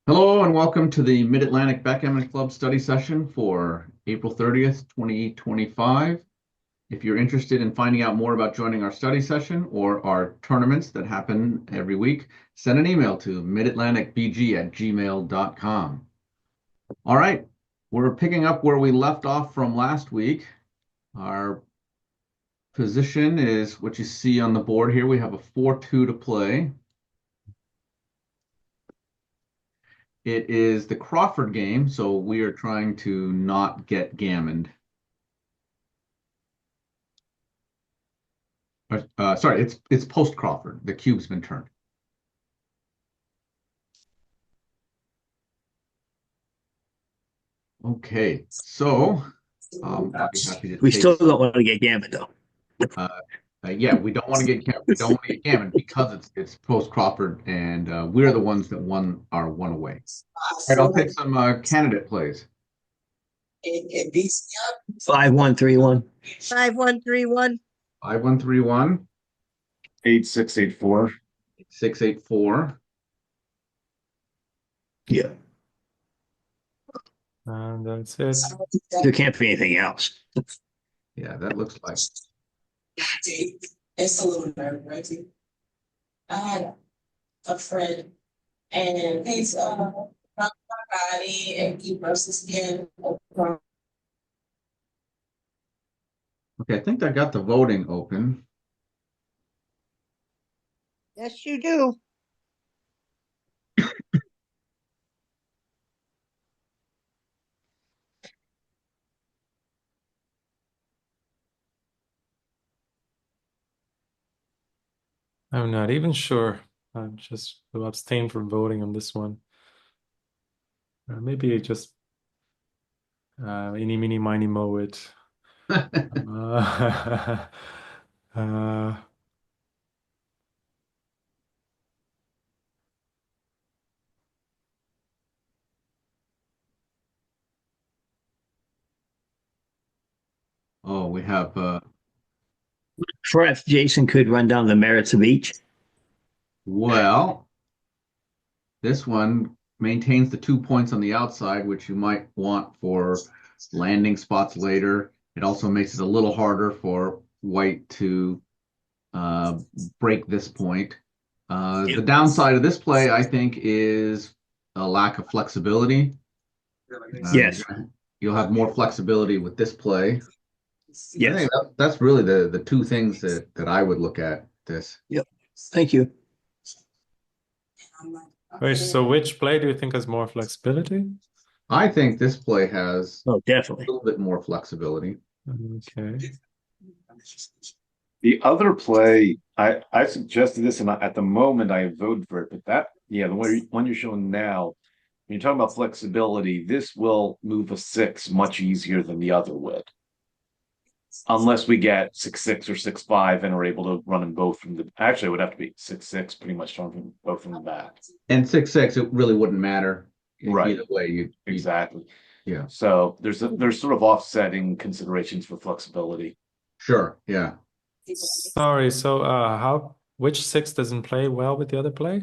Hello and welcome to the Mid-Atlantic Backgammon Club study session for April 30th, 2025. If you're interested in finding out more about joining our study session or our tournaments that happen every week, send an email to midatlanticbg@gmail.com. All right, we're picking up where we left off from last week. Our position is what you see on the board here. We have a 4-2 to play. It is the Crawford game, so we are trying to not get gammoned. Sorry, it's post Crawford. The cube's been turned. Okay, so I'd be happy to We take. still don't want to get Gambit though. Uh, yeah, we don't want to get we don't want to get gammon because it's post Crawford, and we're the ones that won our one away. All right, I'll take some candidate plays. 5-1-3-1. 5131. 5131, 8684. 684. Yeah. And that's it. There can't be anything else. Yeah, that looks like. It's a little nerve-wracking. I had a friend and he's broke my body and he burst his skin. Okay, I think I got the voting open. Yes, you do. I'm not even sure. I just will abstain from voting on this one. Maybe just eeny, meeny, miny, moe it. uh, Oh, we have Perhaps Jason could run down the merits of each. well, this one maintains the 2 points on the outside, which you might want for landing spots later. It also makes it a little harder for white to break this point. The downside of this play, I think, is a lack of flexibility. Yes. You'll have more flexibility with this play. I Yes. think that's really the two things that I would look at this. Yep. Thank you. wait, so which play do you think has more flexibility? I think this play has Oh, a definitely. little bit more flexibility. Okay. The other play, I suggested this, and at the moment I voted for it, but the one you're showing now, when you're talking about flexibility, this will move a 6 much easier than the other would. Unless we get 6-6 or 6-5 and are able to run them both from the, actually it would have to be 6-6 pretty much from both from the back. And 6-6, it really wouldn't matter. Right. Either way, you Exactly. Yeah. So there's sort of offsetting considerations for flexibility. Sure. Yeah. Sorry, so which 6 doesn't play well with the other play?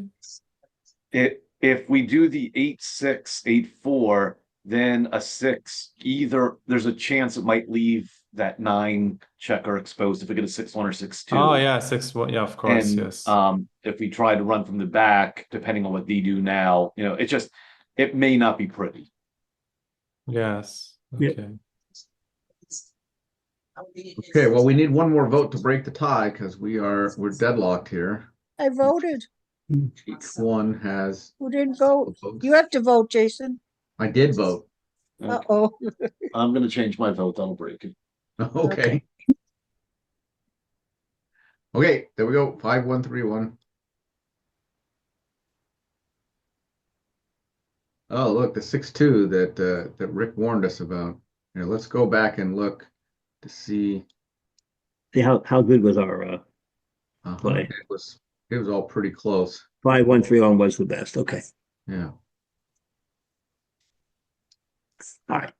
If we do the 8-6, 8-4, then a 6, either there's a chance it might leave that 9 checker exposed if we get a 6-1 or 6-2. Oh yeah, 6-1. Yeah, of course, And yes. if we try to run from the back, depending on what they do now, it may not be pretty. Yes. Yeah. Okay. Okay. Well, we need one more vote to break the tie because we're deadlocked here. I voted. Each one has. Who didn't vote? votes. You have to vote, Jason. I did vote. Uh-oh. I'm going to change my vote. That'll break it. Okay. Okay, there we go. 5131. Oh, look, the 6-2 that Rick warned us about. Here, let's go back and look to see. See how good was our play? It was all pretty close. 5-1-3-1 was the best. Okay. Yeah. All right.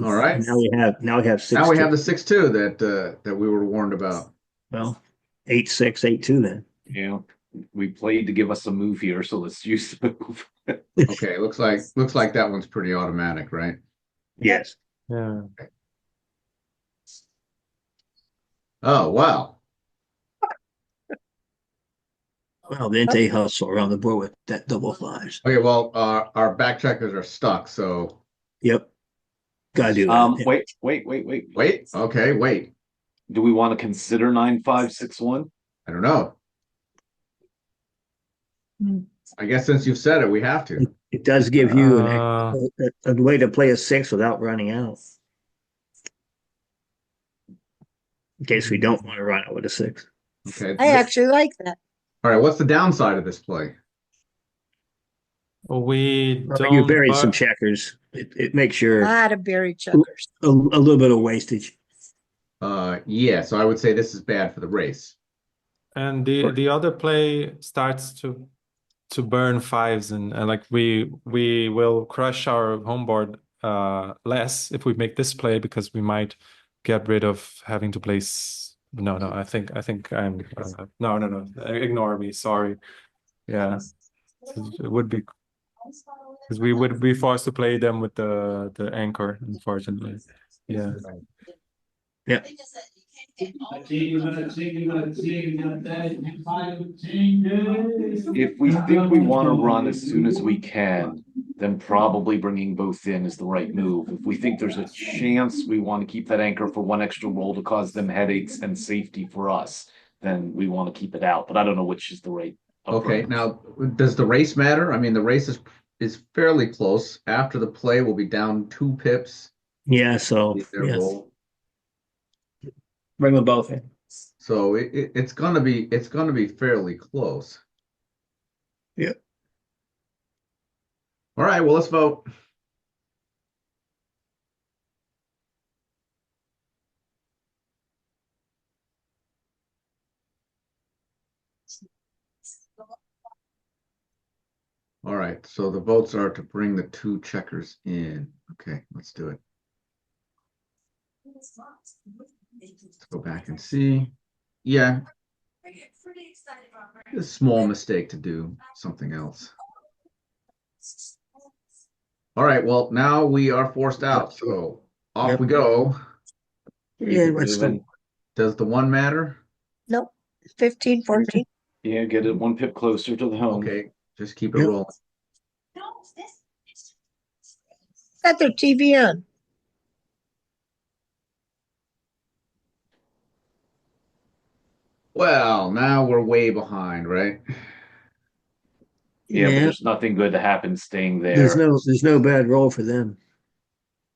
All right. Now we have 6. Now we have the 6-2 that we were warned about. Well, 8-6, 8-2 then. Yeah. we played to give us a move here, so let's use the move. Okay, looks like that one's pretty automatic, right? Yes. Yeah. Oh, wow. Well, then they hustle around the board with that double fives. Okay, well, our back checkers are stuck, so Yep. Gotta do that. Yeah. Wait. wait. Okay, wait. Do we want to consider 9-5-6-1? I don't know. I guess since you've said it, we have to. It does give you Uh, a way to play a six without running out. In case we don't want to run out with a six. Okay. I actually like that. All right, what's the downside of this play? we You don't buried some but checkers. It makes A your lot of berry checkers. a little bit of wastage. Yeah, so I would say this is bad for the race. and the other play starts to burn fives and like we will crush our home board less if we make this play because we might get rid of having to place. No, I think I'm no, ignore me. Sorry. Yeah, it would be because we would be forced to play them with the anchor, unfortunately. Yeah. Yeah. If we think we want to run as soon as we can, then probably bringing both in is the right move. If we think there's a chance we want to keep that anchor for one extra roll to cause them headaches and safety for us, then we want to keep it out. But I don't know which is the right Okay, approach. now does the race matter? I mean, the race is fairly close. After the play, we'll be down 2 pips Yeah, so in their yes. roll. Bring them both in. So it's gonna be fairly close. Yeah. All right, well, let's vote. All right, so the votes are to bring the 2 checkers in. Okay, let's do it. Let's go back and see. Yeah, a small mistake to do something else. All right, well, now we are forced out, so off Yep. we go. Yeah, what's the Does the one matter? Nope. 15, 14. Yeah, get it 1 pip closer to the home. Okay, just keep it Yep. rolling. Got their TV on. Well, now we're way behind, right? Yeah, but yeah. there's nothing good to happen staying there. There's no bad roll for them.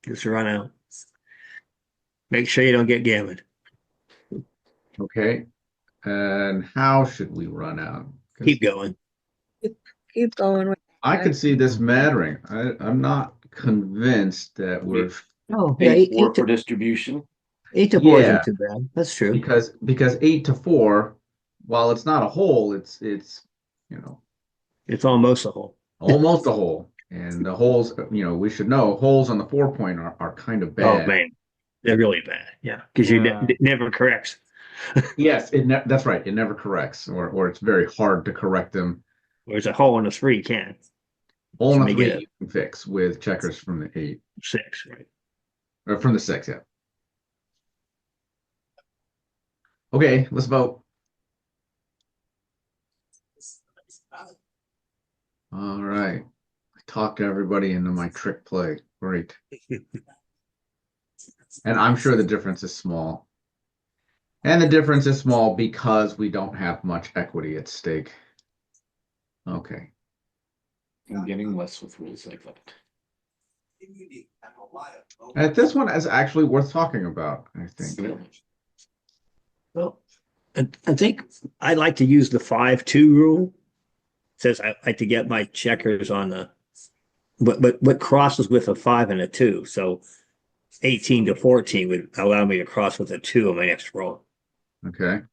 Just run out. Make sure you don't get gammoned. Okay, and how should we run out? 'Cause Keep going. Keep going with I could see this mattering. I'm not convinced that we're Oh, yeah, 8-4 for distribution. 8 to 4 Yeah. isn't too bad. That's true. because 8 to 4, while it's not a hole, it's It's almost a hole. almost a hole. And the holes, we should know holes on the 4 point are kind of Oh bad. man, they're really bad. Yeah, because Yeah. it never corrects. Yes, that's right. It never corrects, or it's very hard to correct them. Whereas a hole in a 3 can. Hole in a Let me 3 get you can fix with checkers from the 8 6, right? or from the 6. Yeah. Okay, let's vote. All right. I talked everybody into my trick play. Great. And I'm sure the difference is small. And the difference is small because we don't have much equity at stake. Okay. I'm getting less with rules like that. And this one is actually worth talking about, I think. Really? Well, I think I like to use the 5-2 rule. It says I like to get my checkers on the, but what crosses with a 5 and a 2. So 18 to 14 would allow me to cross with a 2 on my next roll. Okay. Are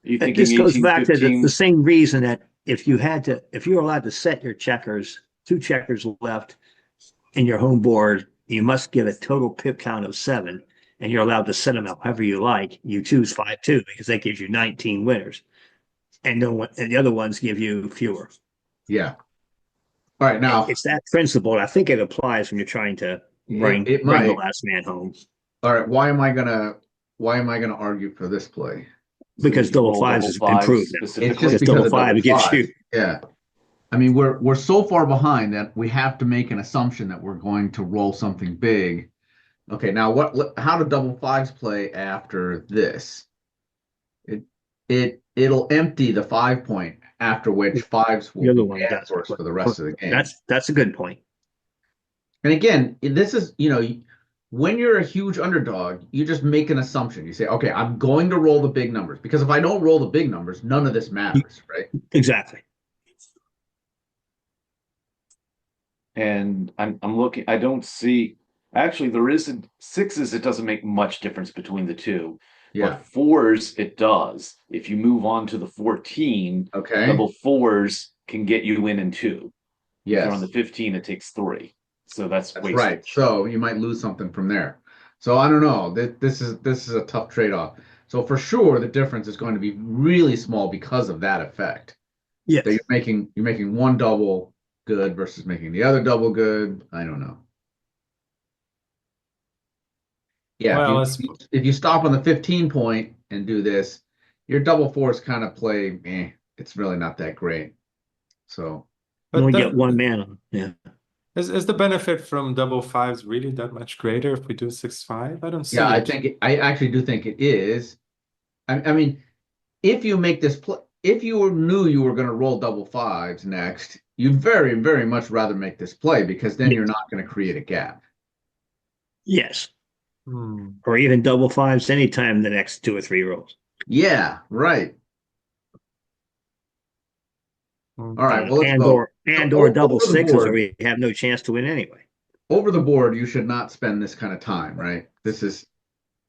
you This thinking goes 18, back to 15? the same reason that if you were allowed to set your checkers, 2 checkers left in your home board, you must get a total pip count of 7, and you're allowed to set them up however you like. You choose 5-2 because that gives you 19 winners. and the other ones give you fewer. Yeah. All right, now It's that principle. I think it applies when you're trying to it bring the might. last man home, All right, why am I gonna argue for this play? So that because you double roll fives double is fives improved now. It's just specifically. Because because double of double five gives fives. you Yeah. I mean, we're so far behind that we have to make an assumption that we're going to roll something big. Okay, now how do double fives play after this? It it'll empty the 5 point, after which fives will the other be one does. yours for the rest of the game. That's a good point. And again, this is, when you're a huge underdog, you just make an assumption. You say, okay, I'm going to roll the big numbers, because if I don't roll the big numbers, none of this matters, right? Exactly. And I'm looking, I don't see, actually, there isn't sixes, it doesn't make much difference between the two. Yeah. But fours, it does. If you move on to the 14, Okay. double fours can get you in two. If you're on the Yes, 15, it takes 3. So that's that's right. wastage. So you might lose something from there. So I don't know. This is a tough trade-off. So for sure, the difference is going to be really small because of that effect. That Yes. you're making one double good versus making the other double good. I don't know. Yeah, if Well, you it's if you stop on the 15 point and do this, your double fours kind of play, it's really not that great. So You but only get one that man on. Yeah. is the benefit from double fives really that much greater if we do 6-5? I don't yeah, see I it. think I actually do think it is. I mean, if you make this play, if you knew you were going to roll double fives next, you'd very, very much rather make this play, because then Yes. you're not going to create a gap. Yes. Hmm. Or even double fives anytime the next 2 or 3 rolls. Yeah, right. All right, Okay. well, let's vote. So And or double over the sixes, or board, we have no chance to win anyway. you should not spend this kind of time, right? This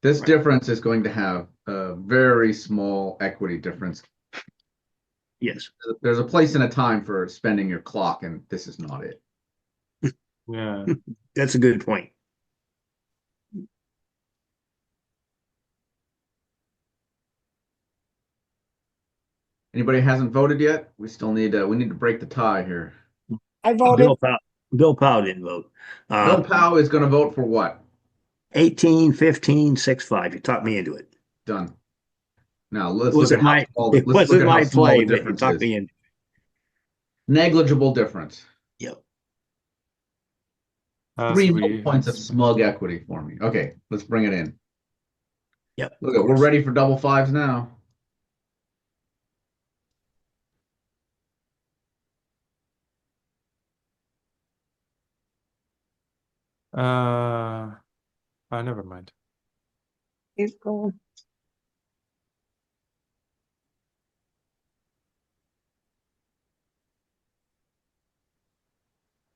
Right. difference is going to have a very small equity difference. Yes. There's a place and a time for spending your clock, and this is not it. Yeah. That's a good point. Anybody hasn't voted yet? We need to break the tie here. I voted. Bill Powell didn't vote. Bill Powell is going to vote for what? 18, 15, 6, 5. You talked me into it. Done. Now It wasn't my it let's look wasn't at how my small the play, but you difference talked is. me in. Negligible difference. Yep. As 3 points of smug equity for me. Okay, let's bring it in. Yep. Look at, we're ready for double fives now. never mind. Keep going.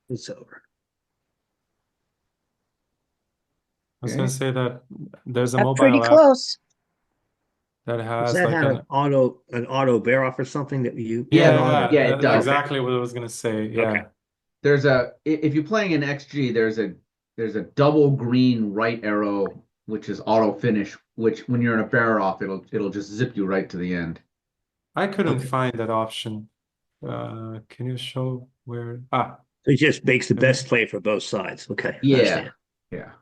It's over. I was gonna Okay. say that there's a That's pretty mobile app close. that Does has that like have an auto bear off or something that you Yeah, add on? yeah, Or? yeah, it does. Okay. exactly what I was gonna say. Okay. Yeah. If you're playing in XG, there's a double green right arrow, which is auto finish, which when you're in a bear off, it'll just zip you right to the end. I couldn't Okay. find that option. Can you show where? So it just makes the Let me- best play for both sides. Okay. I Yeah, understand. yeah.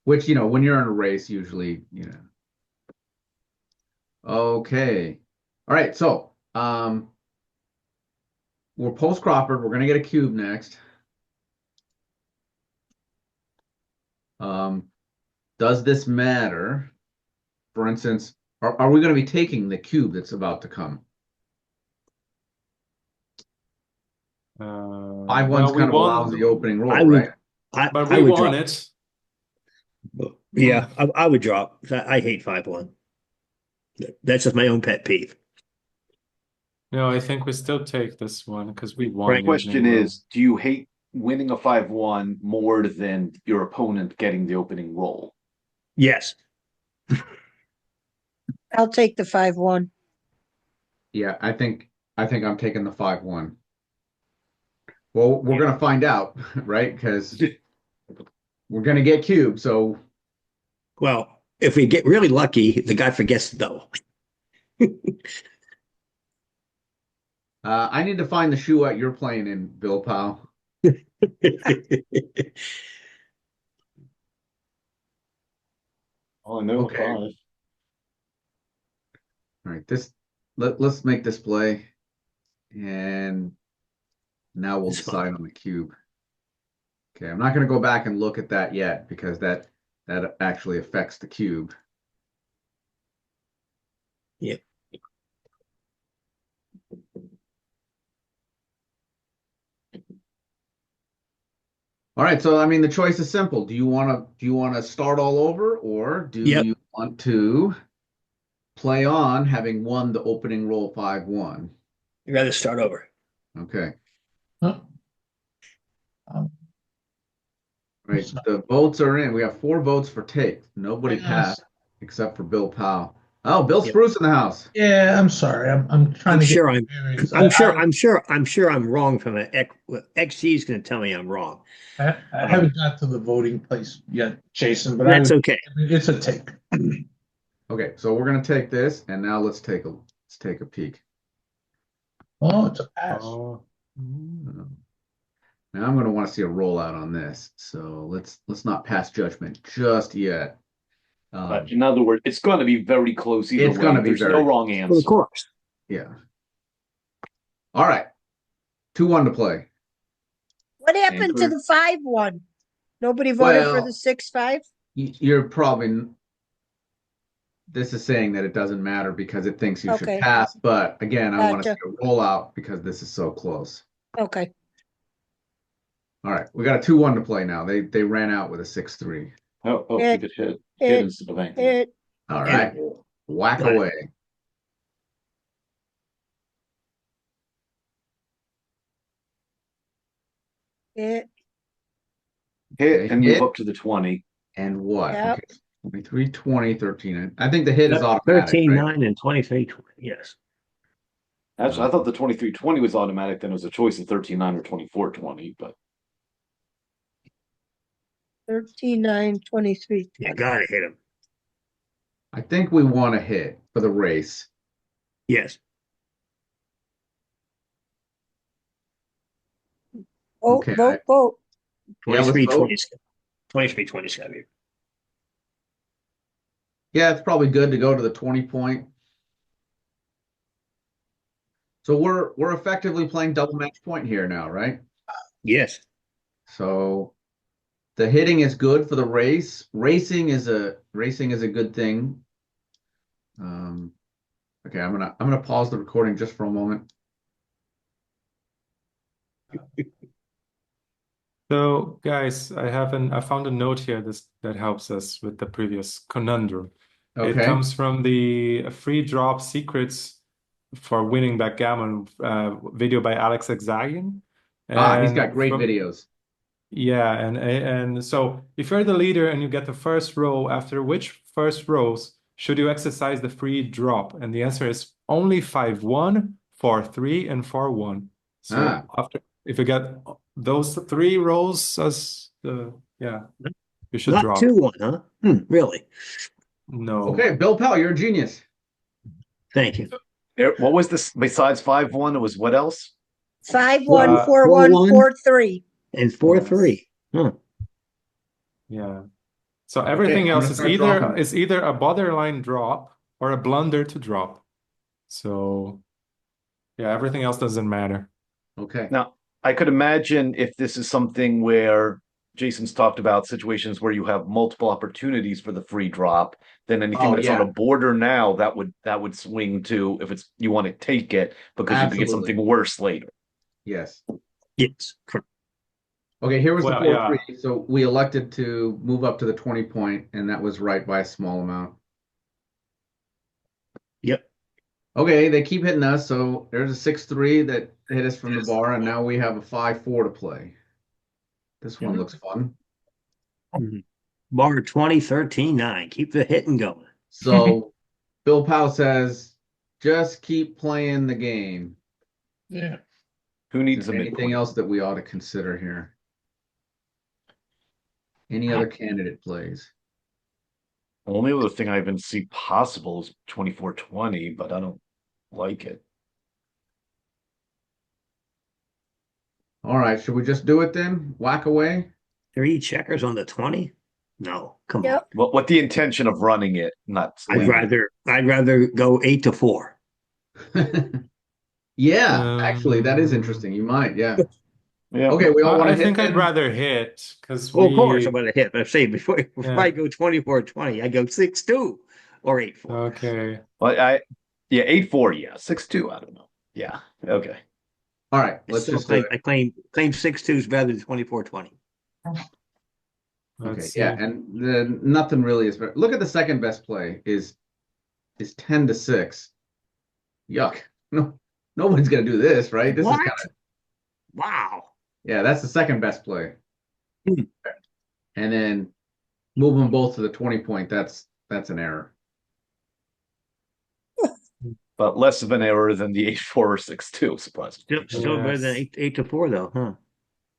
Which, when you're in a race, usually, Okay. All right, so we're post Crawford. We're gonna get a cube next. Um, does this matter? For instance, are we gonna be taking the cube that's about to come? 5-1's well, we kind of a lousy won, opening I roll, right? would I but I we would won drop. it. Yeah, I would drop. I hate 5-1. That's just my own pet peeve. No, I think we still take this one because we won Right. the Question opening roll. is, do you hate winning a 5-1 more than your opponent getting the opening roll? Yes. I'll take the 5-1. Yeah, I think I'm taking the 5-1. Well, we're gonna find out, right? Because we're gonna get cube. So Well, if we get really lucky, the guy forgets to double. I need to find the shoe that you're playing in, Bill Powell. Oh, no, Okay. All five. right. Let's make this play, and now we'll It's fine. decide on the cube. Okay, I'm not going to go back and look at that yet because that actually affects the cube. Yep. All right, so I mean the choice is simple. Do you want to start all over, or do Yep. you want to play on having won the opening roll 5-1? You rather start over. Okay. Huh? Right. The votes are in. We have 4 votes for take. Nobody Yes. passed except for Bill Powell. Oh, Bill Yep. Spruce in the house. Yeah, I'm sorry. I'm trying I'm to sure get I'm. bearings. I'm sure I'm wrong from an XG is going to tell me I'm wrong. I haven't got to the voting place yet, Jason, but That's okay. it's a take. Okay, so we're gonna take this, and now let's take a peek. Oh, it's a pass. Oh. Now I'm gonna want to see a rollout on this. So let's not pass judgment just yet. In other words, it's going to be very close either It's way. gonna be There's very no wrong Well, answer. of course. Yeah. All right. 2-1 to play. What happened to Anchor. the 5-1? Nobody voted for Well, the 6-5? You're probably. This is saying that it doesn't matter because it thinks you should Okay. pass. But again, I want to see Gotcha. a rollout because this is so close. Okay. All right, we got a 2-1 to play now. They ran out with a 6-3. Oh, you Hit, could hit hit, instead of anchor. hit. All right, whack Got it. away. Hit. Hit Okay, and move hit. up to the 20. And what? Yep. Okay, 23, 20, 13. I think the hit is automatic, 13, right? 9, and 23, 20. Yes. Actually, I thought the 23-20 was automatic. Then it was a choice of 13-9 or 24-20. But 13, 9, 23. You got to hit him. I think we want to hit for the race. Yes. Vote, Okay, vote, vote. Yeah, let's 23, vote. 20. 23, 20 is gotta be. Yeah, it's probably good to go to the 20 point. So we're effectively playing double match point here now, right? Yes. So the hitting is good for the race. Racing is a good thing. Okay, I'm gonna pause the recording just for a moment. So, guys, I found a note here that helps us with the previous conundrum. It Okay. comes from the free drop secrets for winning backgammon video by Alex Exagian. He's got great videos. Yeah, and so if you're the leader and you get the first row, after which first rows should you exercise the free drop? And the answer is only 5-1, 4-3, and 4-1. So if you get those 3 rows as you should Not drop. 2-1, huh? Really? No. Okay, Bill Powell, you're a genius. Thank you. what was this besides 5-1? It was what else? 5-1, 4-1, 4-1. 4-3. And 4-3. Huh. Yeah. So everything I'm else gonna is start dropping. either a borderline drop or a blunder to drop. So yeah, everything else doesn't matter. Okay. Now, I could imagine if this is something where Jason's talked about situations where you have multiple opportunities for the free drop, then anything that's on a border now that would swing to if it's you want to take it because you could get Absolutely. something worse later. Yes. Yes. Correct. Okay, here was the Well, 4-3. So we elected to move up to the 20 point, and that was right by a small amount. Yep. Okay, they keep hitting us. So there's a 6-3 that hit us from the bar, and now we have a 5-4 to play. This one looks fun. Bar 20, 13, 9. Keep the hitting going. So Bill Powell says, just keep playing the game. Yeah. Who Is needs a there anything midpoint? else that we ought to consider here? Any other candidate plays? The only other thing I even see possible is 24-20, but I don't like it. All right, should we just do it then? Whack away? 3 checkers on the 20? No, come on. Yep. Well, with the intention of running it, not I'd leaving. rather go 8 to 4. Yeah, actually, that is Um, interesting. You might, yeah. Yeah. Okay, we all want I to hit think I'd then? rather hit because Well, of course, I'm we. going to hit. But I'm saying before Yeah. I go 24-20, I go 6-2 or 8-4. Okay. Well, yeah, 8-4, yeah. 6-2, I don't know. Yeah. Okay. All right, I let's still just do claim it. I claim 6-2 is better than 24-20. Okay, Let's yeah, see. and then nothing really is better. Look at the second best play is 10-6. Yuck. No, nobody's gonna do this, right? This is kind What? of Wow. yeah, that's the second best play. Hmm. And then move them both to the 20 point. That's an error. But less of an error than the 8-4 or 6-2, surprisingly. Still better than Yes. 8-4 though, huh?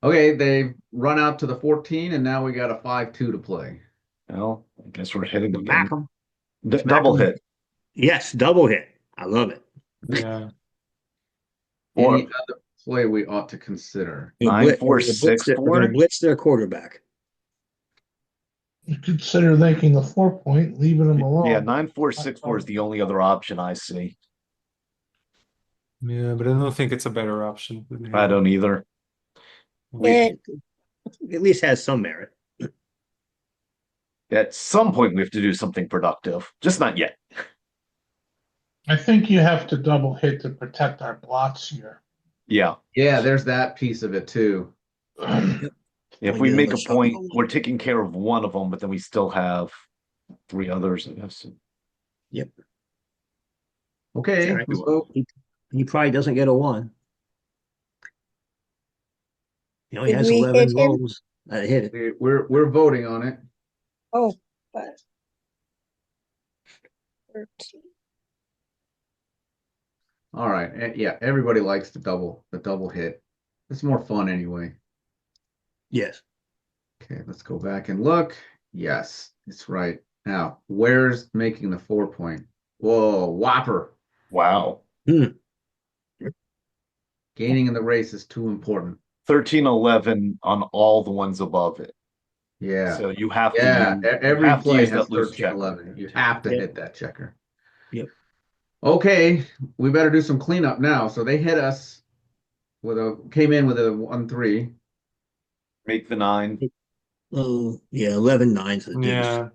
Okay, they've run out to the 14, and now we got a 5-2 to play. Well, I guess we're hitting Smack again. them. Smack Double 'em. hit. Yes, double hit. I love it. Yeah. Any Or other play we ought to consider? 9-4-6-4. Blitz their quarterback. You consider making the 4 point, leaving them Yeah, alone. 9-4-6-4 is the only other option I see. Yeah, but I don't think it's a better option than I hitting. don't either. It, At least has some merit. At some point, we have to do something productive. Just not yet. I think you have to double hit to protect our blots here. Yeah. Yeah, there's that piece of it too. If Only we do make a the point, shuffle. we're taking care of one of them, but then we still have 3 others, I guess. Okay, Jack, we vote. he probably doesn't get a 1. He only did has we 11 hit him? rolls. I hit it. We're voting on it. Oh, but 13. All right. Yeah, everybody likes the double hit. It's more fun anyway. Yes. Okay, let's go back and look. Yes, it's right. Now, where's making the 4 point? Whoa, whopper. Wow. Gaining in the race is too important. 13-11 on all the ones above it. Yeah. So you have to Yeah, use, every play has that loose 13, checker. 11. You have to Yep. hit that checker. Yep. Okay, we better do some cleanup now. So they hit us came in with a 1-3. Make the 9. Oh, yeah, 11-9's the deuce. Yeah.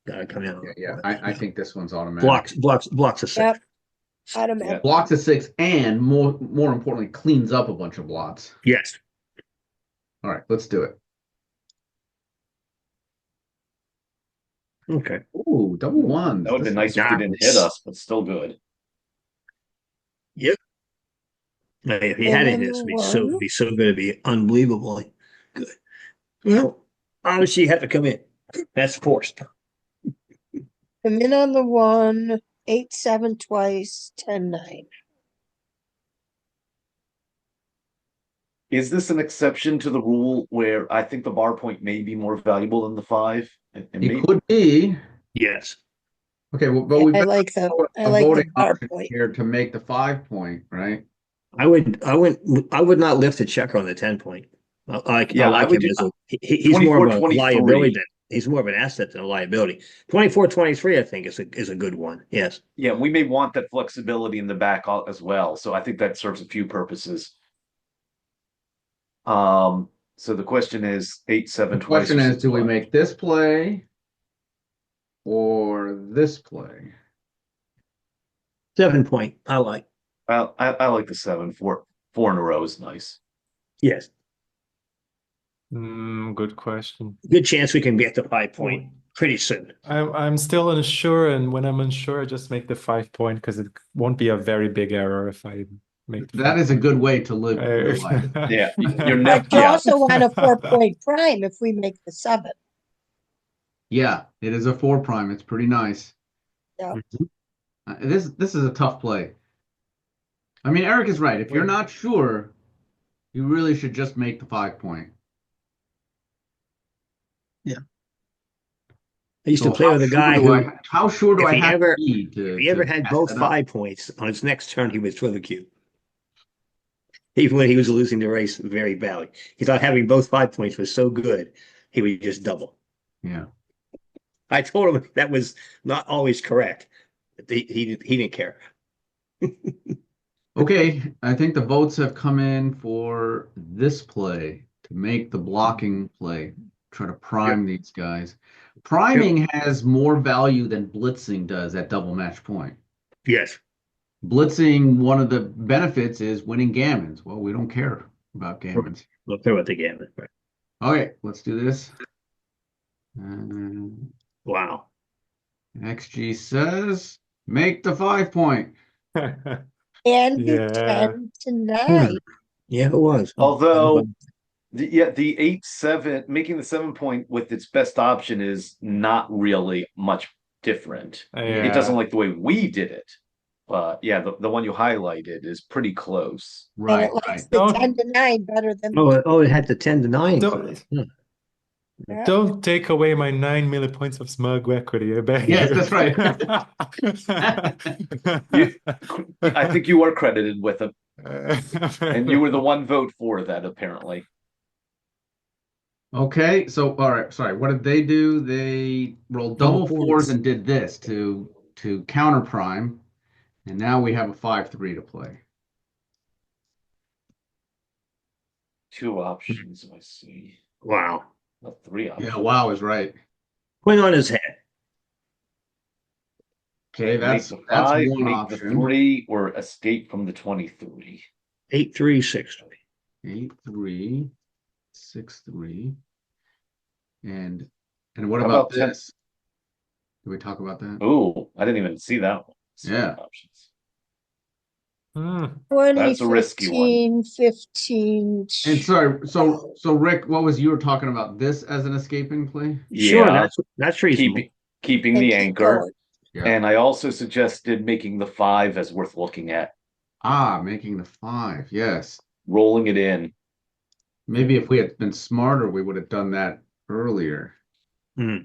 Gotta come out. Yeah. I think this one's automatic. Blocks a 6. Yep. Automatic. Blocks a 6 and more importantly, cleans up a bunch of blots. Yes. All right, let's do it. Okay. Ooh, double ones. That would have been This nice if you didn't hit us, but still good. Now, if he And had it, then this would one. be so good, it'd be unbelievably good. Well, obviously you have to come in. That's forced. Come in on the 1, 8-7 twice, 10-9. Is this an exception to the rule where I think the bar point may be more valuable than the 5? And It maybe, could be. Yes. Okay, well, but we I better like the a voting bar option point. here to make the 5 point, right? I would not lift a checker on the 10 point. I Yeah, I like would him do- as he's more 24, of a 23. liability he's more of an asset than a liability. 24-23, I think is a good one. Yes. yeah, we may want that flexibility in the back as well. So I think that serves a few purposes. So the question is 8-7 The twice. question or is, do we 6-5? make this play or this play? 7 point. I like. I like the 7. 4 in a row is nice. Yes. Good question. Good chance we can get to 5 point pretty soon. I'm still unsure, and when I'm unsure, I just make the 5 point because it won't be a very big error if I make the That is a good way to live your life. Yeah, you're But you yeah. also want a 4-point prime if we make the 7. Yeah, it is a 4 prime. It's pretty nice. Yeah. This is a tough play. I mean, Eric is right. If you're not sure, you really should just make the 5 point. I used So to play with a guy who, how sure do if I he have ever- to be to if he ever had pass both that up? 5 points on his next turn, he would throw the cube. Even when he was losing the race very badly. He thought having both 5 points was so good, he would just double. Yeah. I told him that was not always correct. He didn't care. Okay, I think the votes have come in for this play to make the blocking play. Try to prime these guys. Priming has more value than blitzing does at double match point. Yes. Blitzing, one of the benefits is winning gammons. Well, we don't care about gammons. We'll throw it again. Okay, let's do this. Uh, Wow. XG says make the 5 point. And the Yeah. 10 to 9. Yeah, it was. Although the 8-7 making the 7 point with its best option is not really much different. It doesn't Yeah. like the way we did it, but yeah, the one you highlighted is pretty close. And Right, it likes right. the Don't- 10 to 9 better than It had the 10 to 9 Don't- included. Hmm. Yeah. Don't take away my 9 million points of smug equity, I beg Yes, you. that's right. I think you are credited with it, and you were the one vote for that, apparently. Okay, so all right, sorry. What did they do? They rolled double fours and did this to counter prime, and now we have a 5-3 to play. Two options, I see. Wow. Not three options. Yeah, wow is right. Went on his head. Okay, Make that's the that's five, one make the option. 3, or escape from the 23. 8-3-6-3. 8-3, 6-3. And what How about about 10? this? Did we talk about that? Oh, I didn't even see that one. Yeah. Options. Hmm. 20, That's a risky one. 15, 15. And sorry, so Rick, what was you were talking about this as an escaping play? Sure, Yeah, that's reasonable. keeping And the keep anchor. going. Yeah. And I also suggested making the 5 as worth looking at, Ah, making the 5. Yes. rolling it in. Maybe if we had been smarter, we would have done that earlier. Hmm.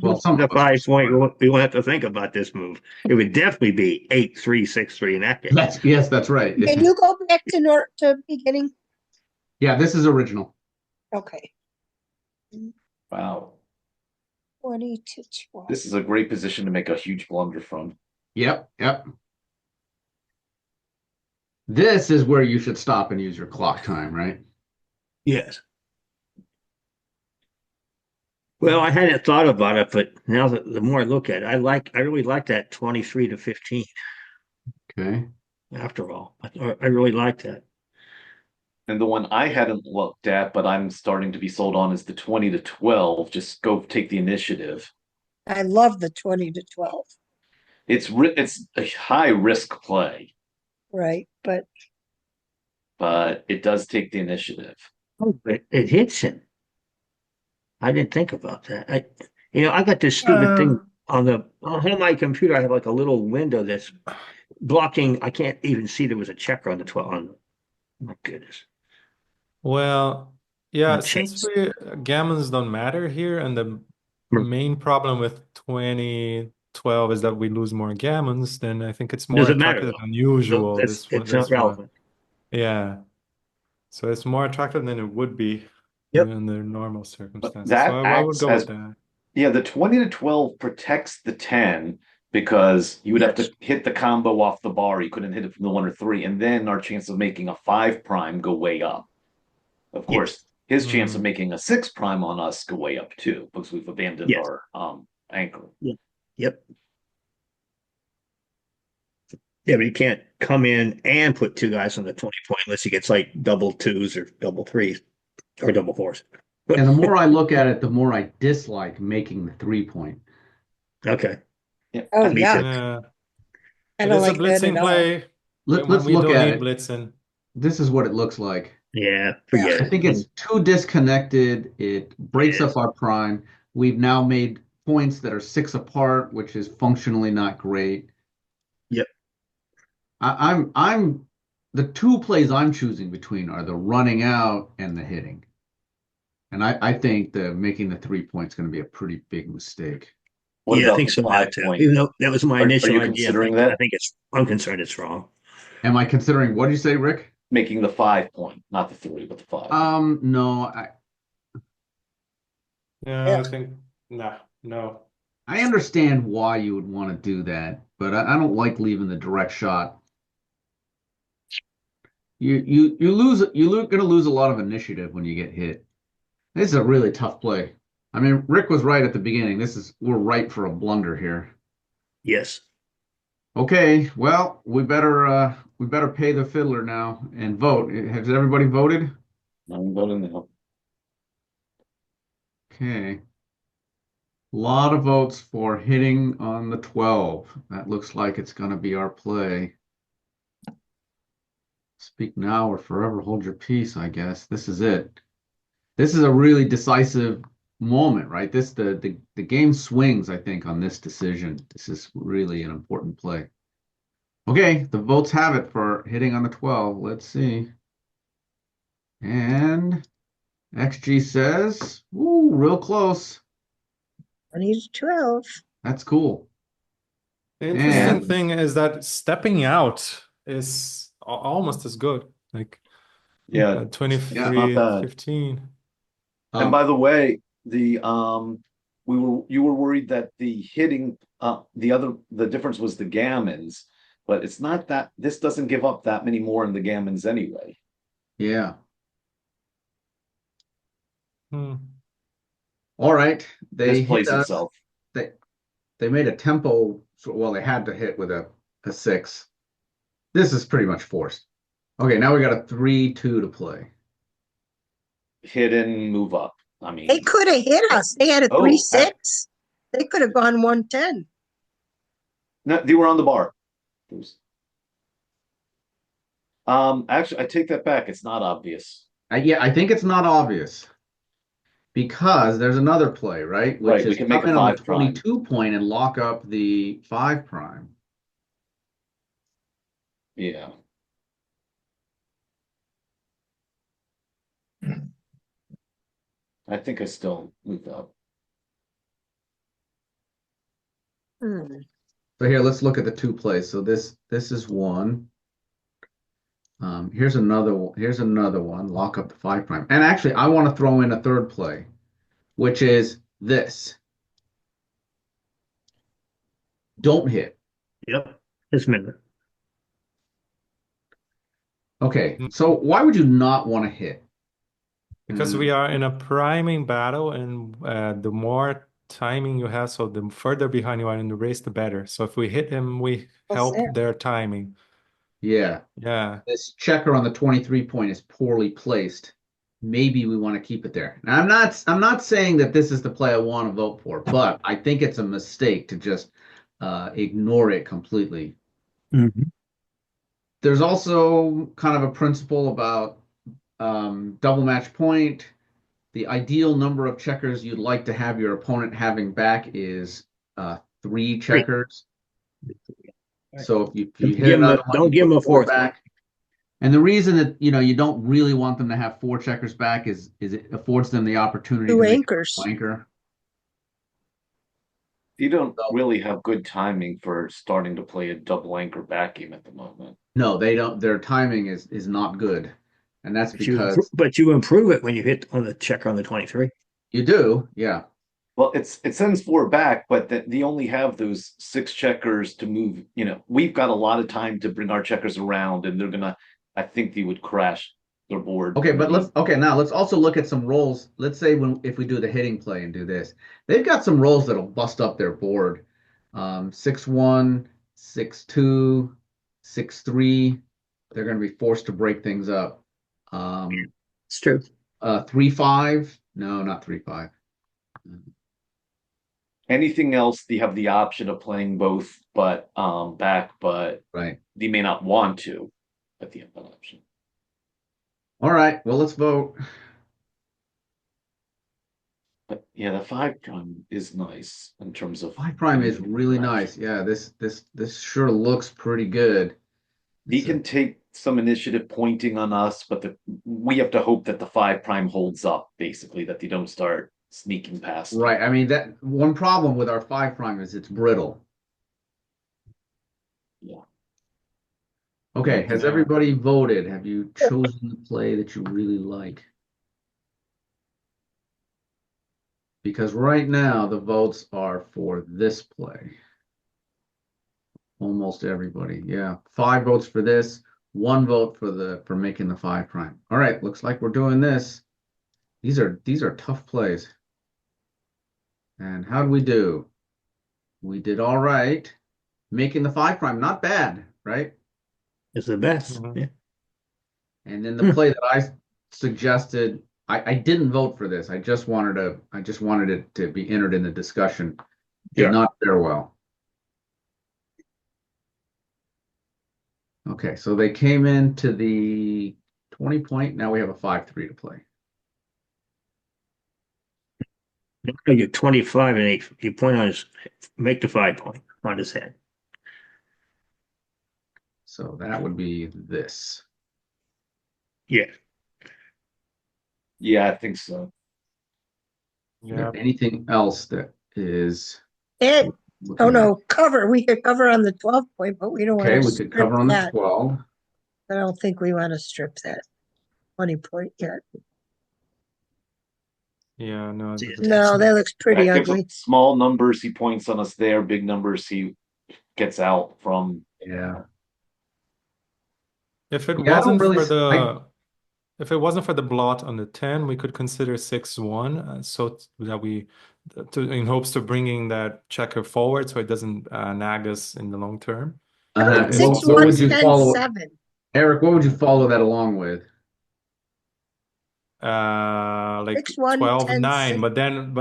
Well, some the of us 5 point, were. we won't have to think about this move. It would definitely be 8-3-6-3 in that case. Yes, that's right. Can you go back to beginning? Yeah, this is original. Okay. Wow. 20 to 12. This is a great position to make a huge blunder from. Yep. This is where you should stop and use your clock time, right? Yes. Well, I hadn't thought about it, but now that the more I look at it, I really like that 23 to 15 Okay. after all. I really like that. And the one I hadn't looked at, but I'm starting to be sold on, is the 20 to 12. Just go take the initiative. I love the 20 to 12. It's a high risk play, Right. But but it does take the initiative. Oh, it hits him. I didn't think about that. I got this stupid thing on my computer. I have like a little window that's blocking. I can't even see there was a checker on the 12. My goodness. Well, yeah, Not since changed. gammons don't matter here, and the main problem with 2012 is that we lose more gammons, then I think it's more Doesn't matter attractive though. than usual. It's not relevant. Yeah. So it's more attractive than it would be Yep. in the normal circumstances. that So I would acts go as- with that. Yeah, the 20 to 12 protects the 10 because you would have to hit the combo off the bar. You couldn't hit it from the 1 or 3, and then our chance of making a 5 prime go way up. Of course, his chance of making a 6 prime on us go way up too, because we've abandoned our anchor. Yep. Yeah, but you can't come in and put 2 guys on the 20 point unless he gets like double 2s or double 3s or double 4s. And the more I look at it, the more I dislike making the 3 point. Okay. oh Me yeah, too. Yeah. I It don't is a like that blitzing at all. play. Let's We look don't at need it. blitzing. This is what it looks like. Yeah, forget I it. think it's too disconnected. It breaks Yes. up our prime. We've now made points that are 6 apart, which is functionally not great. Yep. I'm the 2 plays I'm choosing between are the running out and the hitting. And I think the making the 3 point is going to be a pretty big mistake. What Yeah, I about think the so now 5 too. point? Even though that was my Are initial you idea, considering that? I'm concerned it's wrong. Am I considering, what did you say, Rick? Making the 5 point, not the 3, but the 5. No, Yeah, Yeah. I think no. I understand why you would want to do that, but I don't like leaving the direct shot. You're gonna lose a lot of initiative when you get hit. This is a really tough play. I mean, Rick was right at the beginning. We're ripe for a blunder here. Yes. Okay, well, we better pay the fiddler now and vote. Has everybody voted? I'm voting no. Okay. A lot of votes for hitting on the 12. That looks like it's going to be our play. Speak now or forever hold your peace, I guess. This is it. This is a really decisive moment, right? The game swings, I think, on this decision. This is really an important play. Okay, the votes have it for hitting on the 12. Let's see. And XG says, ooh, real close. 20 to 12. That's cool. The interesting And thing is that stepping out is almost as good. Like Yeah, it's 23, not bad. 15. And by the way, you were worried that the hitting the difference was the gammons, but it's not that this doesn't give up that many more in the gammons anyway. yeah. Hmm. All right. This They hit plays us. itself. They they made a tempo, well, they had to hit with a 6. This is pretty much forced. Okay, now we got a 3-2 to play. Hit and move up. I They mean, could have hit us. They had a Oh, 3-6. They could have gone 110. no, they were on the bar. Actually, I take that back. It's not obvious. Yeah, I think it's not obvious because there's another play, right? Which Right, we is can come make a in on the 5 prime. 22 point and lock up the 5 prime. Yeah. I think I still moved up. Hmm. So here, let's look at the 2 plays. So this is one. Here's another one. Here's another one. Lock up the 5 prime. And actually, I want to throw in a third play, which is this. Don't hit. Yep. This minute. Okay, so why would you not want to hit? Because we are in a priming battle, and the more timing you have, so the further behind you are in the race, the better. So if we hit him, we What's help that? their timing. Yeah, Yeah. this checker on the 23 point is poorly placed. Maybe we want to keep it there. Now, I'm not saying that this is the play I want to vote for, but I think it's a mistake to just ignore it completely. Mhm. There's also kind of a principle about double match point. The ideal number of checkers you'd like to have your opponent having back is 3 Great. checkers. So if you hit Give 'em another one, don't you give put them a 4 fourth one. back. And the reason that you don't really want them to have 4 checkers back is it affords them the opportunity to 2 make anchors. a anchor. You don't So, really have good timing for starting to play a double anchor back game at the moment. no, they don't. Their timing is not good, and that's because But you improve it when you hit on the checker on the 23. you do. Yeah, Well, it sends 4 back, but they only have those 6 checkers to move. We've got a lot of time to bring our checkers around, and I think they would crash their board. okay, but now let's also look at some rolls. Let's say if we do the hitting play and do this, they've got some rolls that'll bust up their board. 6-1, 6-2, 6-3. They're going to be forced to break things up. It's true. 3-5. No, not 3-5. Anything else, they have the option of playing both, but back, but Right. they may not want to, but they have that option. All right. Well, let's vote. But yeah, the 5 prime is nice in terms of 5 prime is really nice. Yeah, this sure looks pretty good. He It's a- can take some initiative pointing on us, but we have to hope that the 5 prime holds up, basically, that they don't start sneaking past. right. I mean, that one problem with our 5 prime is it's brittle. Yeah. Okay, has Yeah. everybody voted? Have you chosen the play that you really like? Because right now the votes are for this play. Almost everybody. Yeah. 5 votes for this, 1 vote for making the 5 prime. All right, looks like we're doing this. These are tough plays. And how do we do? We did all right. Making the 5 prime, not bad, right? It's the best. Mhm. Yeah. And then the play that I suggested, I didn't vote for this. I just wanted it to be entered in the discussion. Did Yeah. not fare well. Okay, so they came into the 20 point. Now we have a 5-3 to play. No, you're 25 and 8. You point on his, make the 5 point on his head. So that would be this. Yeah. Yeah, I think so. Is there Yeah. anything else that is It, looking oh at? no, cover. We could cover on the 12 point, but we don't want Okay, to we could strip cover on the that. 12. I don't think we want to strip that 20 point yet. Yeah, no, No, that looks pretty That gives us ugly. small numbers, he points on us there, big numbers, he gets out from. Yeah. if it Yeah, I don't wasn't really for I if it wasn't for the blot on the 10, we could consider 6-1, so that we in hopes to bringing that checker forward so it doesn't nag us in the long term. How about It's six, what also one, would you 10, follow, 7? Eric, what would you follow that along with? like 6, 1, 12 10, 9, 6. but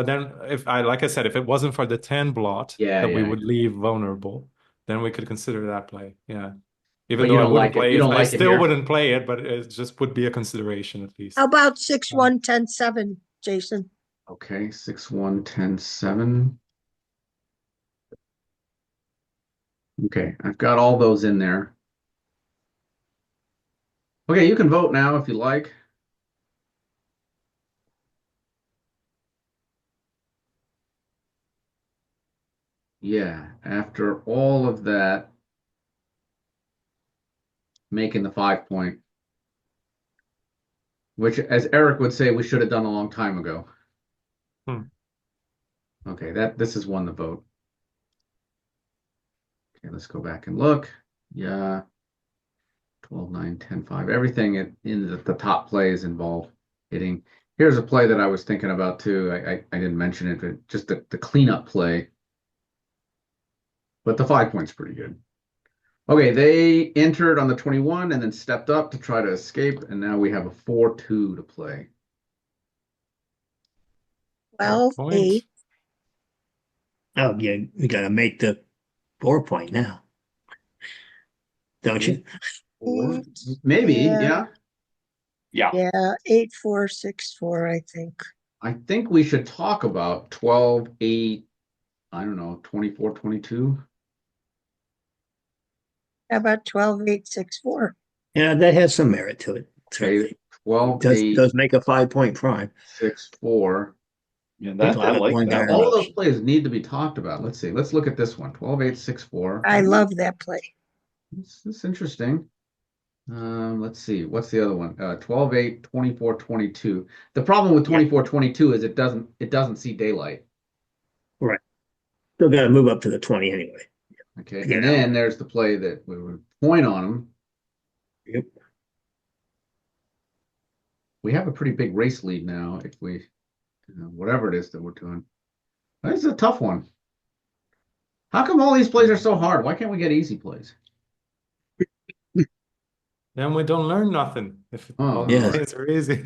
then if I like I said, if it wasn't for the 10 blot Yeah, that we yeah. would leave vulnerable, then we could consider that play. Yeah. Even But you though I don't wouldn't like it. play You it, don't I like it still here. wouldn't play it, but it just would be a consideration at least. How about 6, 1, 10, 7, Jason? Okay, 6, 1, 10, 7. Okay, I've got all those in there. Okay, you can vote now if you like. Yeah, after all of that, making the 5 point, which, as Eric would say, we should have done a long time ago. Hmm. Okay, this is one to vote. Okay, let's go back and look. Yeah, 12, 9, 10, 5. Everything in the top plays involve hitting. Here's a play that I was thinking about too. I didn't mention it, but just the cleanup play. But the 5 point's pretty good. Okay, they entered on the 21 and then stepped up to try to escape, and now we have a 4-2 to play. 12, Point. 8. Oh, yeah. We got to make the 4 point now. Don't you? 4, 8. maybe, Yeah. Yeah, Yeah, 8, 4, 6, 4, I think. I think we should talk about 12, 8, I don't know, 24, 22. How about 12, 8, 6, 4? Yeah, that has some merit to it. Okay, Certainly. 12, Does 8, does make a 5 point prime. 6, 4. yeah, With that I like one that guy All one. of those plays need to be talked about. Let's see. Let's look at this one. 12, 8, 6, 4. I love that play. It's interesting. Let's see. What's the other one? 12, 8, 24, 22. The problem with 24, 22 is it doesn't see daylight. Right. Still got to move up to the 20 anyway. Okay. Yeah. And then there's the play that we would point on them. Yep. We have a pretty big race lead now if we, whatever it is that we're doing. This is a tough one. How come all these plays are so hard? Why can't we get easy plays? Then we don't learn nothing if Oh, all yeah. the plays are easy.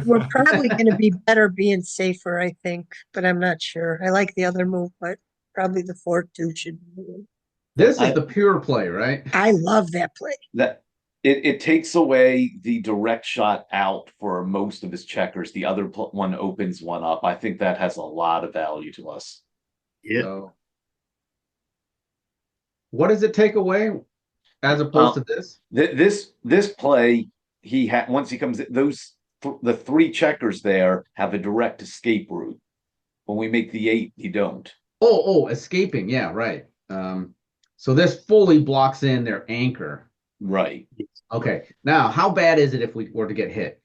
We're probably going to be better being safer, I think, but I'm not sure. I like the other move, but probably the 4-2 should be. This is I- the pure play, right? I love that play. That it takes away the direct shot out for most of his checkers. The other one opens one up. I think that has a lot of value to us. Yeah. So, what does it take away as opposed to this? This play he had once he comes the 3 checkers there have a direct escape route. When we make the 8, you don't. Oh, escaping. Yeah, right. So this fully blocks in their anchor. Right. Okay. Now, how bad is it if we were to get hit?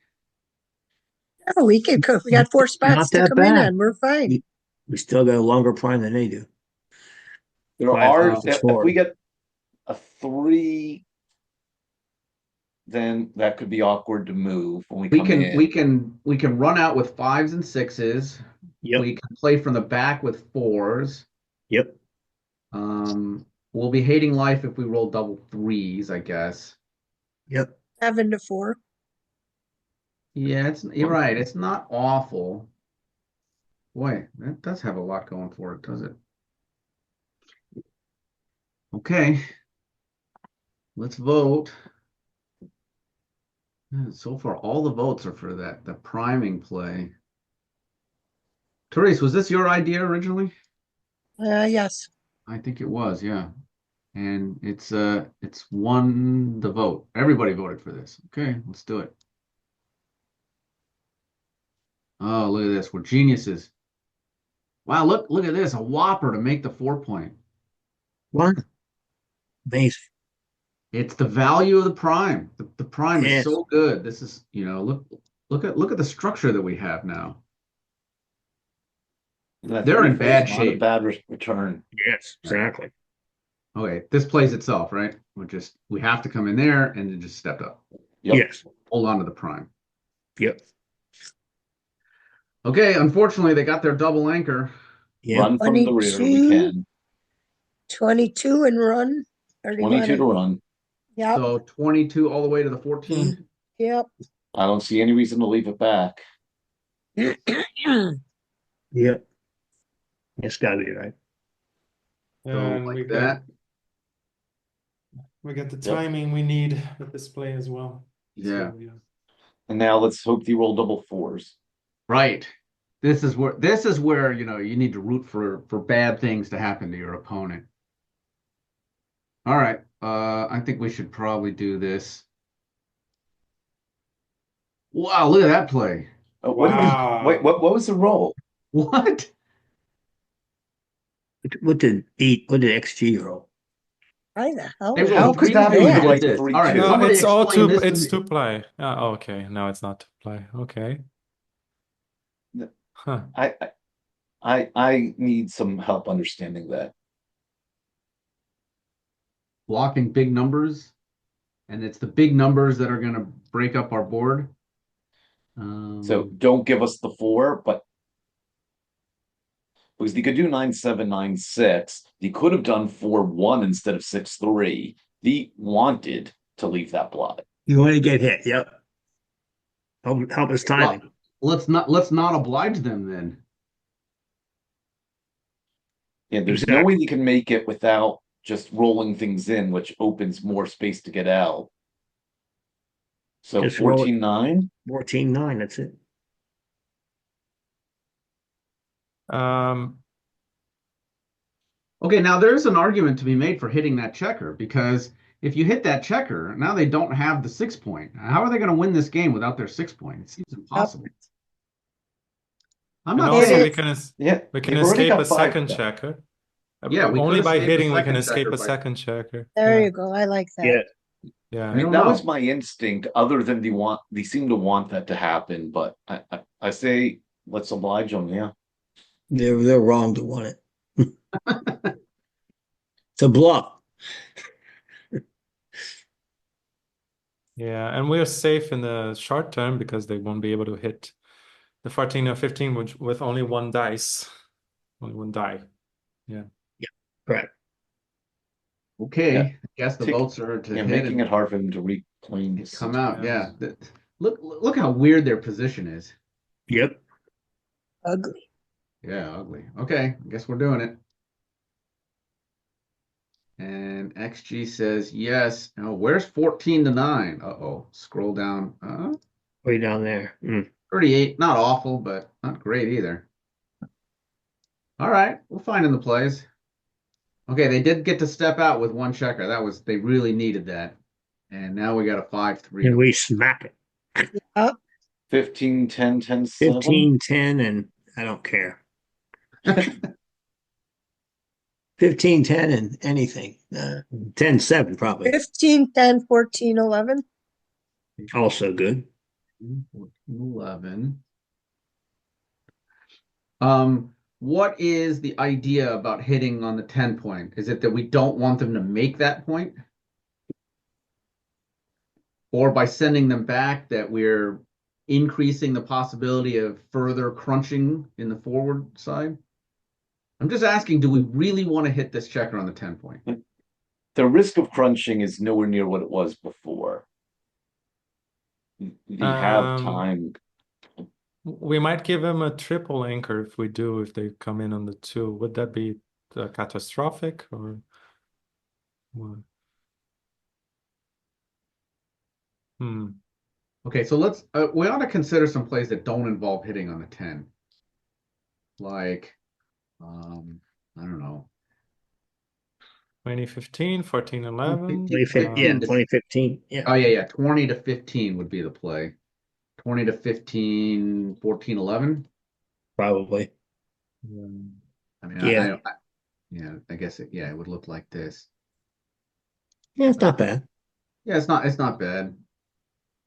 Oh, we got 4 spots Not to that come in bad. on. We're fine. We still got a longer prime than they do. There Five are, versus if we four. get a 3, then that could be awkward to move when we We come can in. we can run out with 5s and 6s. Yep. We can play from the back with 4s. Yep. We'll be hating life if we roll double 3s, I guess. Yep. 7 to 4. Yeah, you're right. It's not awful. Boy, that does have a lot going for it, does it? Okay, let's vote. So far, all the votes are for the priming play. Therese, was this your idea originally? Yes. I think it was, yeah. And it's won the vote. Everybody voted for this. Okay, let's do it. Oh, look at this. We're geniuses. Wow, look at this. A whopper to make the 4 point. What? Amazing. It's the value of the prime. The prime is Yes. so good. This is, look at the structure that we have now. That They're in 3 is bad not a shape. bad return. Yes. Exactly. Okay, this plays itself, right? We have to come in there and then just step up. Yep. Yes. Hold on to the prime. Yep. Okay, unfortunately they got their double anchor. Yep. Run from the rear, we 22, can. 22 and run. Or do you 22 to wanna- run. Yep. So 22 all the way to the 14. Yep. I don't see any reason to leave it back. Yep. It's gotta be right. So And like we that. get the timing we need with this play as well. Yeah. So, yeah. And now let's hope they roll double 4s. Right. This is where, you need to root for bad things to happen to your opponent. All right. I think we should probably do this. Wow, look at that play. Wow. What was the roll? What? What did XG roll? Why the hell? They rolled How could could that you be do look that? at like this. 3-2? All right, No, somebody it's all explain two. this to It's me. to play. Oh, okay. No, it's not to play. Okay. Huh. I need some help understanding that. Blocking big numbers, and it's the big numbers that are going to break up our board. So don't give us the 4, but because he could do 9-7, 9-6, he could have done 4-1 instead of 6-3. He wanted to leave that block. You want to get hit. Yep. Help us timing. Well, let's not oblige them then. Yeah, there's no way he can make it without just rolling things in, which opens more space to get out. So Just roll it. 14-9. 14-9. That's it. Um, Okay, now there's an argument to be made for hitting that checker because if you hit that checker, now they don't have the 6 point. How are they going to win this game without their 6 point? It seems impossible. I'm and not also saying we can Yeah, we can you've already escape got a 5 second though. checker. Yeah, we Only could by escape a hitting we can second escape checker a by- second checker. There Yeah. you go. I like that. Yeah. Yeah. I don't That know. was my instinct, other than they seem to want that to happen, but I say let's oblige them, yeah. They're wrong to want it. It's a bluff. Yeah, and we're safe in the short term because they won't be able to hit the 14 or 15 with only one dice. Only one die. Yeah. Correct. Okay, Yeah. I guess the votes are to Yeah, hit making and it hard for them to reclaim this. come out. Yeah, look how weird their position is. Yep. Ugly. Yeah, ugly. Okay, I guess we're doing it. And XG says yes. Oh, where's 14-9? Uh-oh. Scroll down. Way down there. 38. Not awful, but not great either. All right, we'll find in the plays. Okay, they did get to step out with one checker. They really needed that. And now we got a 5-3. And we smack it. 15, 10, 10, 7. 15-10, and I don't care. 15, 10, and anything. 10, 7 probably. 15, 10, 14, 11. Also good. 14, 11. What is the idea about hitting on the 10 point? Is it that we don't want them to make that point? Or by sending them back that we're increasing the possibility of further crunching in the forward side? I'm just asking, do we really want to hit this checker on the 10 point? The risk of crunching is nowhere near what it was before. We have Um, time. we might give him a triple anchor if we do, if they come in on the 2. Would that be catastrophic or what? Hmm. Okay, so we ought to consider some plays that don't involve hitting on the 10. Like, I don't know. 2015, 14, 11. 2015, yeah, 2015. Yeah, Oh, yeah. 20 to 15 would be the play. 20 to 15, 14, 11. probably. I mean, Yeah. yeah, I guess it would look like this. Yeah, it's not bad. Yeah, it's not bad.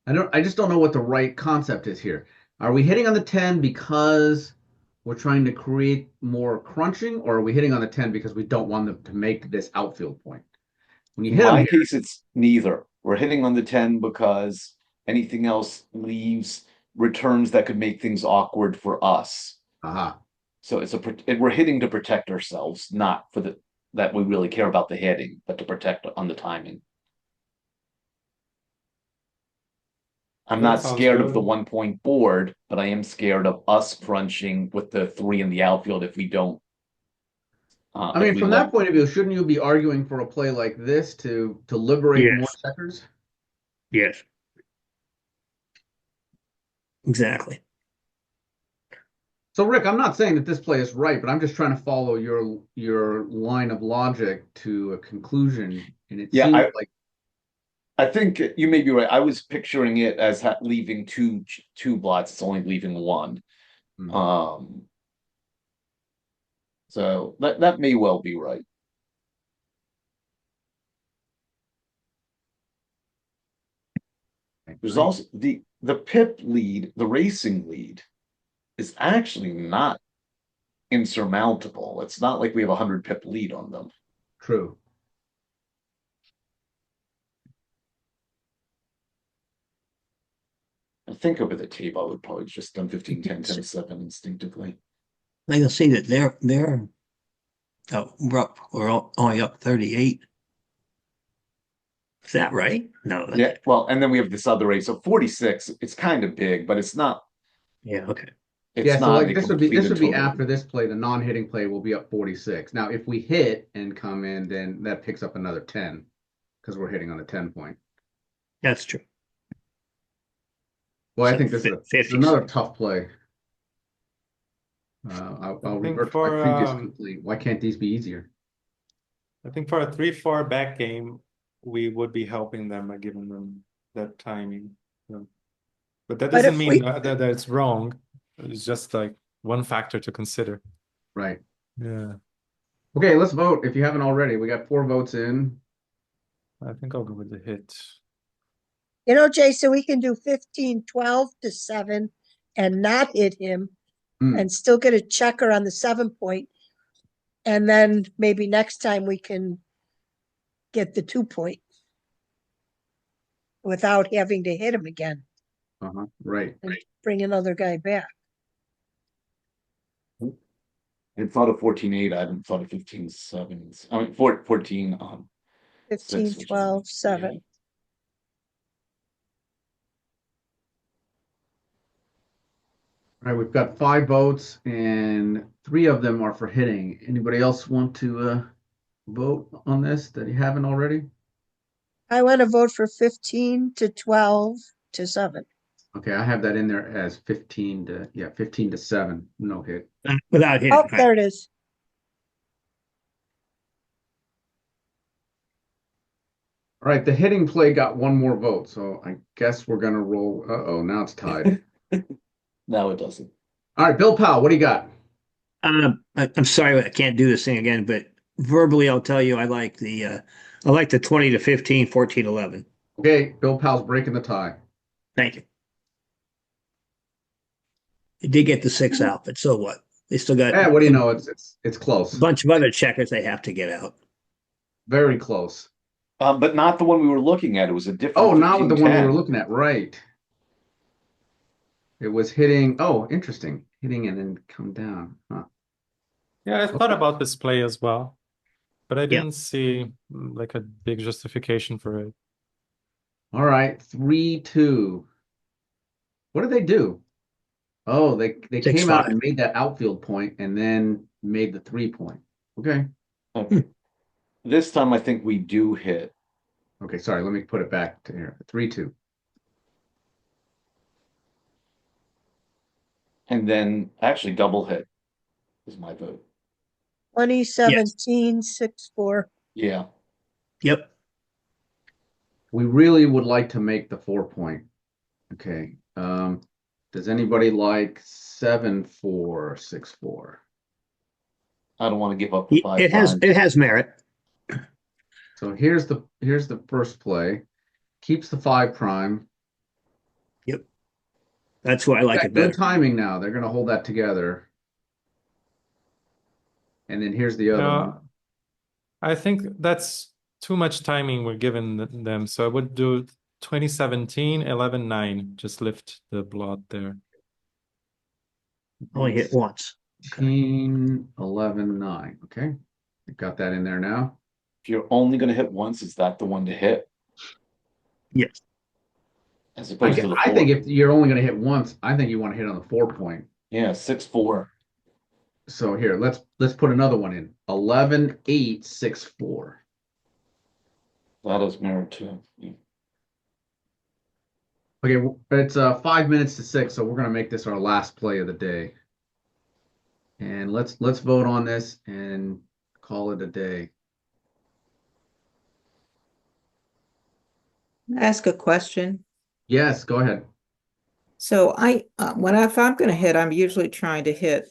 I just don't know what the right concept is here. Are we hitting on the 10 because we're trying to create more crunching, or are we hitting on the 10 because we don't want them to make this outfield point? When you In hit them my here, case, it's neither. We're hitting on the 10 because anything else leaves returns that could make things awkward for us. aha. So we're hitting to protect ourselves, not for that we really care about the hitting, but to protect on the timing. I'm That not sounds scared of the good. 1 point board, but I am scared of us crunching with the 3 in the outfield if we don't. I If mean, we from that let point of view, shouldn't you be arguing for a play like this to liberate more Yes, checkers? yes, exactly. So, Rick, I'm not saying that this play is right, but I'm just trying to follow your line of logic to a conclusion, and it yeah, seems like I think you may be right. I was picturing it as leaving two blots. It's only leaving one. hmm, Um, so that may well be right. There's right. also the pip lead, the racing lead, is actually not insurmountable. It's not like we have 100 pip lead on them. True. I think over the table, I would probably just done 15, 10, 10, 7 instinctively. I can see that they're we're only up 38. Is that right? No. Yeah, well, and then we have this other race. So 46, it's kind of big, but Yeah, okay. Yeah, it's so not like a this completed would be total. after this play, the non-hitting play will be up 46. Now, if we hit and come in, then that picks up another 10 because we're hitting on a 10 point. That's true. Well, I So think this is 50. another tough play. I I'll think revert to my for previous complaint. Why can't these be easier? I think for a 3-4 back game, we would be helping them by giving them that timing. So, but that But doesn't if mean we, that it's wrong. It's just like one factor to consider. Right. Yeah, Okay, let's vote if you haven't already. We got 4 votes in. I think I'll go with the hit. Jason, we can do 15, 12 to 7 and not hit him Hmm, and still get a checker on the 7 point. And then maybe next time we can get the 2 point without having to hit him again right. and bring another guy back. I thought of 14-8. I hadn't thought of 15-7. I mean, 14 6, 15, which is 12, yeah. 7. All right, we've got 5 votes, and 3 of them are for hitting. Anybody else want to vote on this that you haven't already? I want to vote for 15 to 12 to 7. Okay, I have that in there as 15 to 7. No hit. Without hitting. Oh, there it is. All right, the hitting play got one more vote, so I guess we're gonna roll. Uh-oh, now it's tied. Now it doesn't. All right, Bill Powell, what do you got? I'm sorry, I can't do this thing again, but verbally, I'll tell you, I like the 20 to 15, 14, 11. Okay, Bill Powell's breaking the tie. Thank you. They did get the 6 out, but so what? They still got What do you a know? It's close. bunch of other checkers they have to get out. Very close. But not the one we were looking at. It was a different Oh, not with the one we were 15-10. looking at, right. It was hitting. Oh, interesting. Hitting and then come down. Huh. Yeah, I thought Okay. about this play as well, but I Yeah. didn't see like a big justification for it. All right. 3-2. What did they do? Oh, they Six came out five. and made that outfield point and then made the 3 point. Okay. Okay. This time I think we do hit. Okay, sorry. Let me put it back to here. 3-2. And then actually double hit is my vote. 2017, 6-4. Yeah. Yep. We really would like to make the 4 point. Okay. Does anybody like 7-4, 6-4? I don't want to give up the five It has merit. So here's the first play. Keeps the 5 prime. Yep. That's why I like Yeah, it good better. timing now. They're going to hold that together. And then here's the other one. I think that's too much timing we're giving them. So I would do 2017, 11-9. Just lift the blot there. Only hit once. 15, 11, 9. Okay. You've got that in there now. If you're only going to hit once, is that the one to hit? Yes. As opposed to the I four. think if you're only going to hit once, I think you want to hit on the 4 point. Yeah, 6-4. So here, let's put another one in. 11-8, 6-4. That is merit too. Okay, it's 5 minutes to 6, so we're going to make this our last play of the day. And let's vote on this and call it a day. Ask a question. Yes, go ahead. So if I'm going to hit, I'm usually trying to hit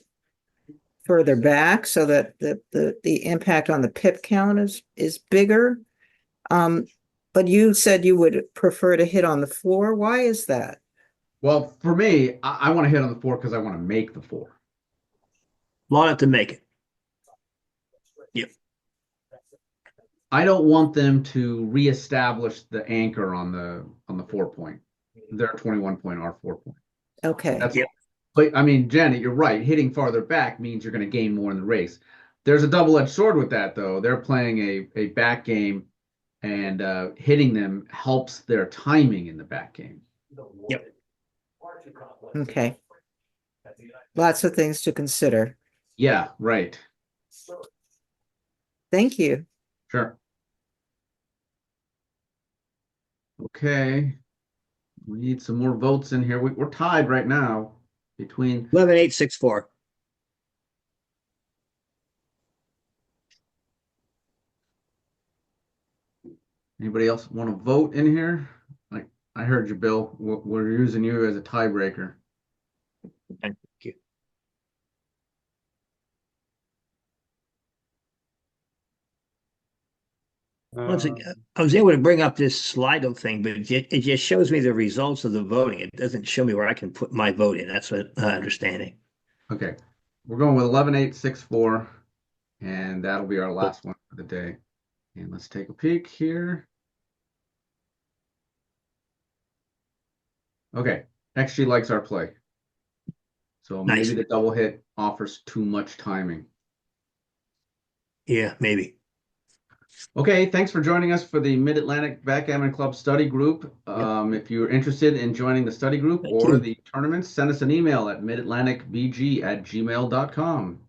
further back so that the impact on the pip count is bigger. But you said you would prefer to hit on the 4. Why is that? Well, for me, I want to hit on the 4 because I want to make the 4. Long enough to make it. Yep. I don't want them to reestablish the anchor on the 4 point. Their 21 point, our 4 point. Okay. That's Yep. But I mean, Janet, you're right. Hitting farther back means you're going to gain more in the race. There's a double-edged sword with that, though. They're playing a back game, and hitting them helps their timing in the back game. Yep. Okay. Lots of things to consider. Yeah, right. Thank you. Sure. Okay. We need some more votes in here. We're tied right now between 11-8, 6-4. anybody else want to vote in here? Like I heard you, Bill. We're using you as a tiebreaker. Thank you. Once again, I was able to bring up this Slido thing, but it just shows me the results of the voting. It doesn't show me where I can put my vote in. That's what understanding. Okay. We're going with 11-8, 6-4, and that'll be our last one for the day. And let's take a peek here. Okay. XG likes our play. So Nice. maybe the double hit offers too much timing. Yeah, maybe. Okay, thanks for joining us for the Mid-Atlantic Backgammon Club study group. If you're interested in joining the study group Thank or you. the tournaments, send us an email at midatlanticbg@gmail.com.